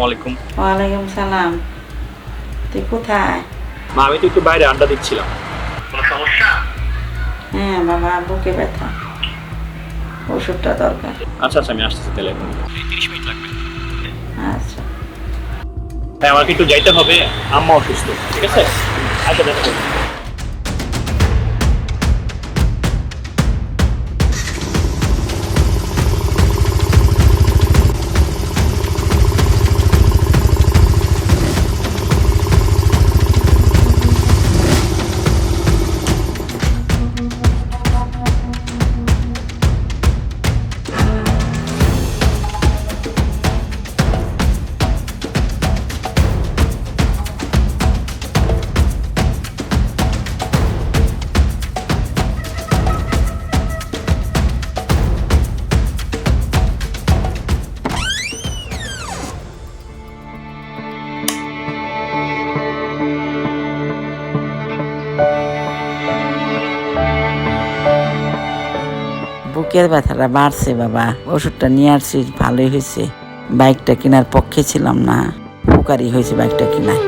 আলাইকুম। ওয়ালাইকুম সালাম। তুই কোথায়? মা আমি তো একটু বাইরে আড্ডা দিচ্ছিলাম। কোনো সমস্যা? হ্যাঁ বাবা, বুকে ব্যথা, ওষুধটা দরকার। আচ্ছা আচ্ছা, আমি আসতেছি তাহলে। 30 মিনিট লাগবে। আচ্ছা। হ্যাঁ, আমাকে একটু যাইতে হবে, আম্মা অসুস্থ। ঠিক আছে, আচ্ছা দেখা করবো। বুকের ব্যথাটা বাড়ছে বাবা, ওষুধটা নিয়ে আসছি, ভালোই হয়েছে। বাইকটা কেনার পক্ষে ছিলাম না, উপকারী হয়েছে বাইকটা কেনায়।